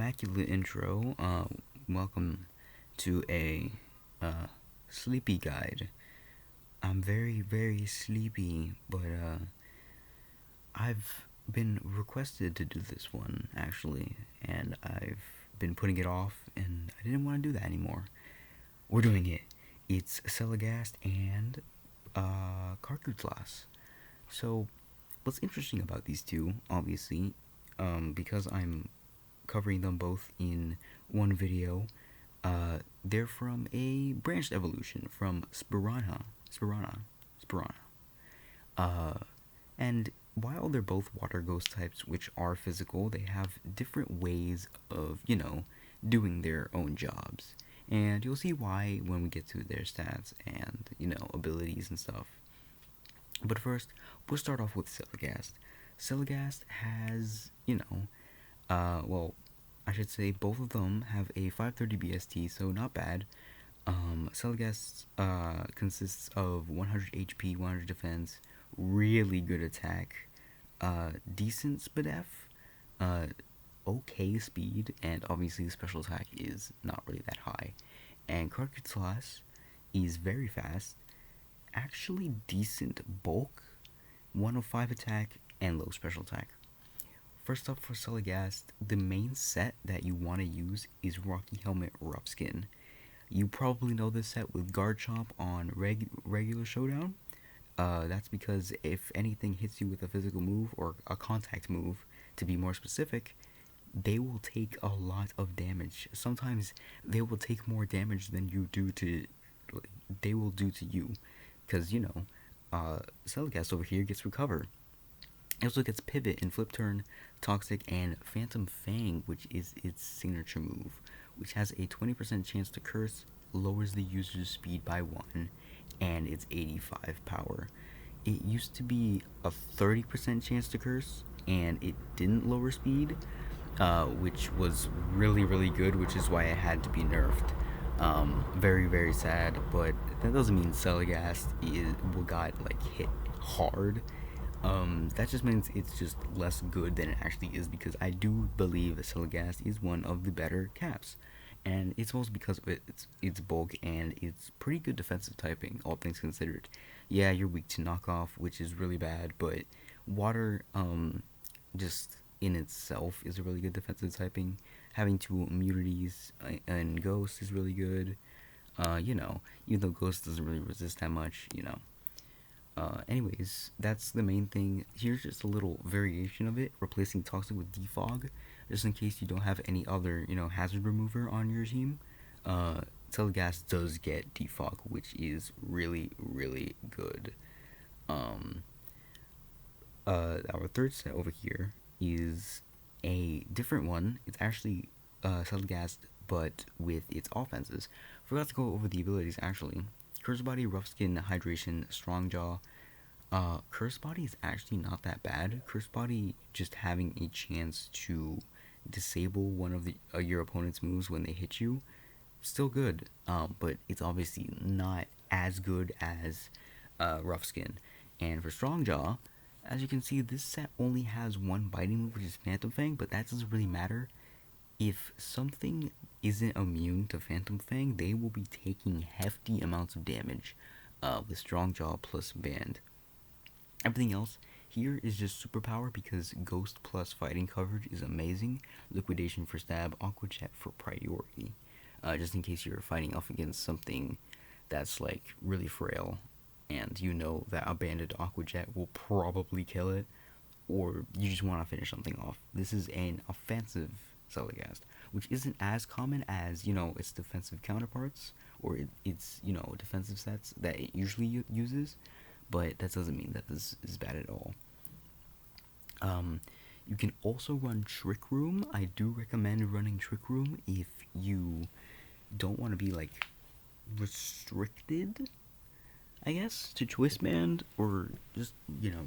immaculate intro. Welcome to a sleepy guide. I'm very, very sleepy, but I've been requested to do this one actually, and I've been putting it off, and I didn't want to do that anymore. We're doing it. It's Selaghast and Karkutlass. So, what's interesting about these two, obviously, because I'm covering them both in one video, they're from a branched evolution from Spirana. Uh, and while they're both water ghost types, which are physical, they have different ways of, doing their own jobs. And you'll see why when we get to their stats and, abilities and stuff. But first, we'll start off with Selaghast. Selaghast has, well, I should say both of them have a 530 BST, so not bad. Selaghast consists of 100 HP, 100 defense, really good attack, decent SPDF, okay speed, and obviously the special attack is not really that high. And Karkutlass is very fast, actually decent bulk, 105 attack, and low special attack. First up for Selaghast, the main set that you want to use is Rocky Helmet Rough Skin. You probably know this set with Guard Chomp on regular Showdown. That's because if anything hits you with a physical move or a contact move, to be more specific, they will take a lot of damage. Sometimes they will take more damage than they will do to you. Because, Selaghast over here gets Recover. It also gets Pivot and Flip Turn, Toxic, and Phantom Fang, which is its signature move, which has a 20% chance to curse, lowers the user's speed by 1, and it's 85 power. It used to be a 30% chance to curse, and it didn't lower speed, which was really, really good, which is why it had to be nerfed. Very, very sad, but that doesn't mean Selaghast got hit hard. That just means it's just less good than it actually is, because I do believe that Selaghast is one of the better caps, and it's mostly because of its bulk and its pretty good defensive typing, all things considered. Yeah, you're weak to knockoff, which is really bad, but water, just in itself is a really good defensive typing. Having 2 immunities and Ghost is really good. Even though Ghost doesn't really resist that much, anyways, that's the main thing. Here's just a little variation of it, replacing Toxic with Defog, just in case you don't have any other, hazard remover on your team. Selaghast does get Defog, which is really, really good. Our third set over here is a different one. It's actually Selaghast, but with its offenses. Forgot to go over the abilities actually. Curse Body, Rough Skin, Hydration, Strong Jaw. Curse Body is actually not that bad. Curse Body, just having a chance to disable one of your opponent's moves when they hit you, still good. But it's obviously not as good as Rough Skin. And for Strong Jaw, as you can see, this set only has one biting move, which is Phantom Fang, but that doesn't really matter. If something isn't immune to Phantom Fang, they will be taking hefty amounts of damage with Strong Jaw plus Band. Everything else here is just superpower, because Ghost plus fighting coverage is amazing. Liquidation for stab, Aqua Jet for priority. Just in case you're fighting off against something that's really frail, and you know that a banded Aqua Jet will probably kill it, or you just want to finish something off. This is an offensive Selaghast, which isn't as common as, its defensive counterparts, or its, defensive sets that it usually uses, but that doesn't mean that this is bad at all. You can also run Trick Room. I do recommend running Trick Room if you don't want to be, restricted, I guess, to Twist Band, or just,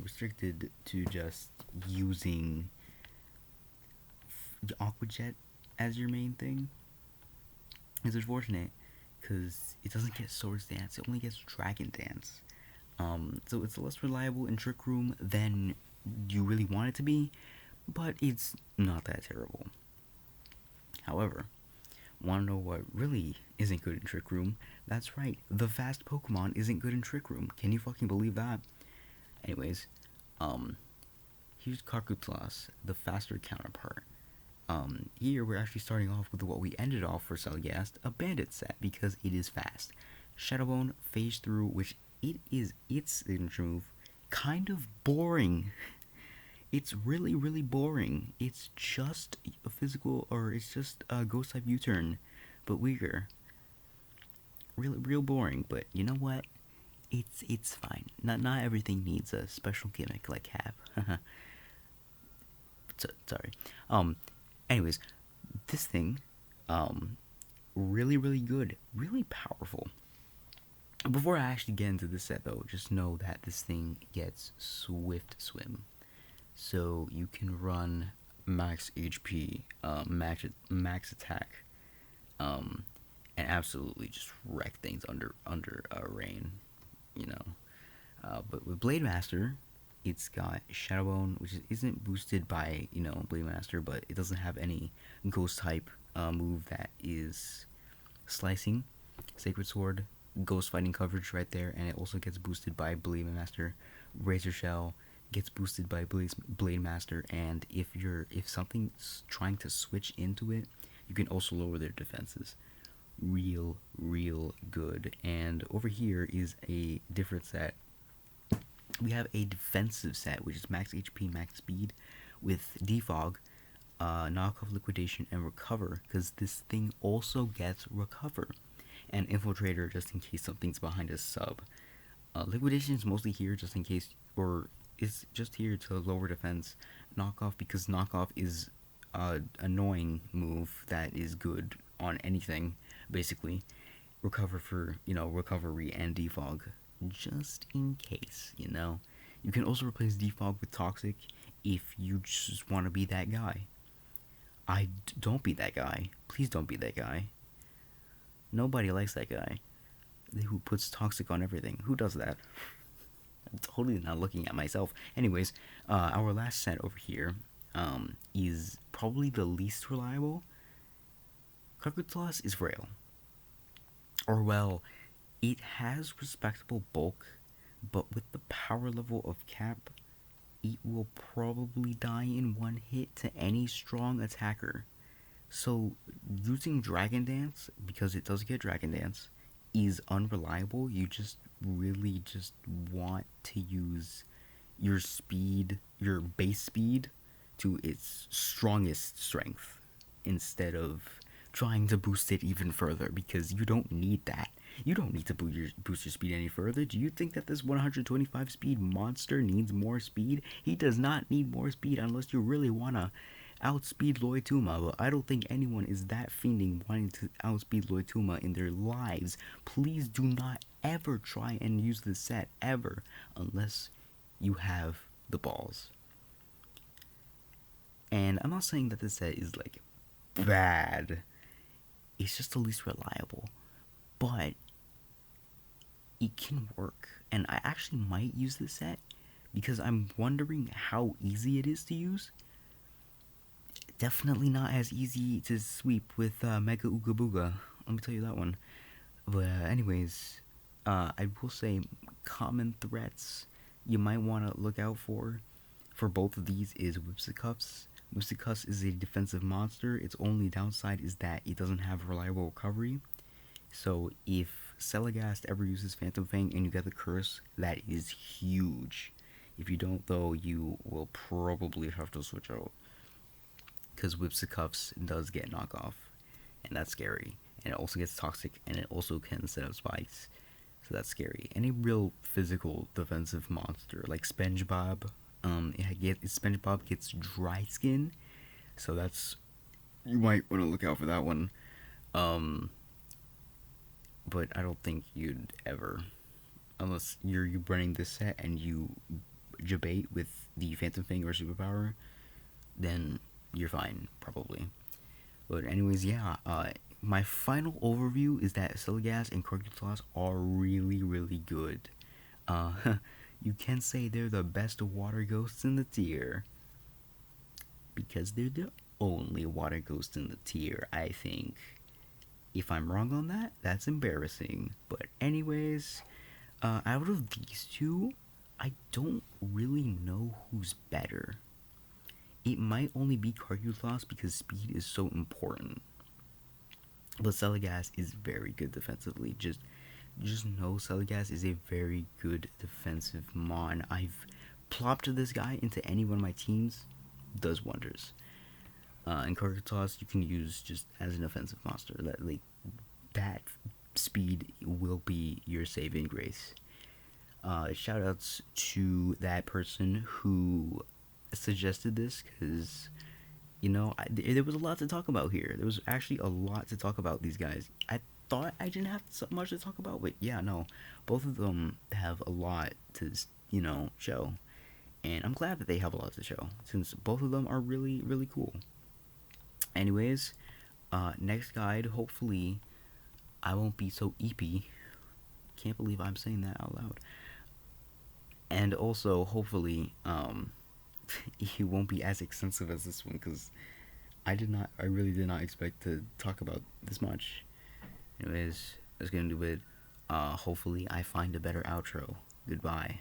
restricted to just using Aqua Jet as your main thing. It's unfortunate because it doesn't get Swords Dance, it only gets Dragon Dance. So it's less reliable in Trick Room than you really want it to be, but it's not that terrible. However, want to know what really isn't good in Trick Room? That's right, the fast Pokemon isn't good in Trick Room. Can you fucking believe that? Anyways, um, here's Karkutlass, the faster counterpart. Here we're actually starting off with what we ended off for Selaghast, a bandit set, because it is fast. Shadowbone, Phase Through, which it is its signature move, kind of boring. It's really, really boring. It's just a physical, or it's just a ghost type U-turn, but weaker. Real boring, but you know what? It's fine. Not everything needs a special gimmick like Cap. Sorry. Anyways, this thing, really, really good, really powerful. Before I actually get into this set, though, just know that this thing gets Swift Swim, so you can run max HP, max attack, and absolutely just wreck things under rain, you know. But with Blade Master, it's got Shadowbone, which isn't boosted by Blade Master, but it doesn't have any Ghost type move that is slicing. Sacred Sword, Ghost fighting coverage right there, and it also gets boosted by Blade Master. Razor Shell gets boosted by Blade Master, and if something's trying to switch into it, you can also lower their defenses. Real good. And over here is a different set. We have a defensive set, which is max HP, max speed, with Defog, knockoff, liquidation, and recover, because this thing also gets recover, and infiltrator just in case something's behind a sub. Liquidation is mostly here just in case, or it's just here to lower defense. Knockoff, because knockoff is an annoying move that is good on anything, basically. Recover for, recovery, and defog, just in case, You can also replace defog with toxic if you just want to be that guy. Don't be that guy. Please don't be that guy. Nobody likes that guy who puts toxic on everything. Who does that? I'm totally not looking at myself. Anyways, our last set over here is probably the least reliable. Karkutlass is frail. Or, well, it has respectable bulk, but with the power level of Cap, it will probably die in one hit to any strong attacker. So using Dragon Dance, because it does get Dragon Dance, is unreliable. You just really just want to use your speed, your base speed, to its strongest strength, instead of trying to boost it even further, because you don't need that. You don't need to boost your speed any further. Do you think that this 125 speed monster needs more speed? He does not need more speed unless you really want to outspeed Loituma, but I don't think anyone is that fiending wanting to outspeed Loituma in their lives. Please do not ever try and use this set, ever, unless you have the balls. And I'm not saying that this set is, like, bad. It's just the least reliable. But it can work. And I actually might use this set because I'm wondering how easy it is to use. Definitely not as easy to sweep with Mega Ooga Booga. Let me tell you that one. But anyways, I will say common threats you might want to look out for both of these is Whipsiccuffs. Whipsiccuffs is a defensive monster. Its only downside is that it doesn't have reliable recovery. So if Selaghast ever uses Phantom Fang and you get the curse, that is huge. If you don't, though, you will probably have to switch out, because Whipsiccuffs does get knockoff, and that's scary. And it also gets toxic, and it also can set up spikes, so that's scary. Any real physical defensive monster like SpongeBob, SpongeBob gets dry skin, so that's, you might want to look out for that one. But I don't think you'd ever, unless you're running this set and you debate with the Phantom Fang or Superpower, then you're fine, probably. But anyways, yeah, my final overview is that Selaghast and Karkutlass are really, really good. You can say they're the best water ghosts in the tier, because they're only water ghost in the tier, I think. If I'm wrong on that, that's embarrassing. But anyways, out of these two, I don't really know who's better. It might only be Karkutlass because speed is so important. But Selaghast is very good defensively. Just know Selaghast is a very good defensive mon. I've plopped this guy into any one of my teams, does wonders. And Karkutlass you can use just as an offensive monster. That speed will be your saving grace. Shoutouts to that person who suggested this because there was a lot to talk about here. There was actually a lot to talk about these guys. I thought I didn't have so much to talk about, but yeah, no, both of them have a lot to show, and I'm glad that they have a lot to show since both of them are really really cool. Anyways, next guide. Hopefully, I won't be so eepy. Can't believe I'm saying that out loud. And also, hopefully, it won't be as extensive as this one because I really did not expect to talk about this much. Anyways, let's get into it. Hopefully, I find a better outro. Goodbye.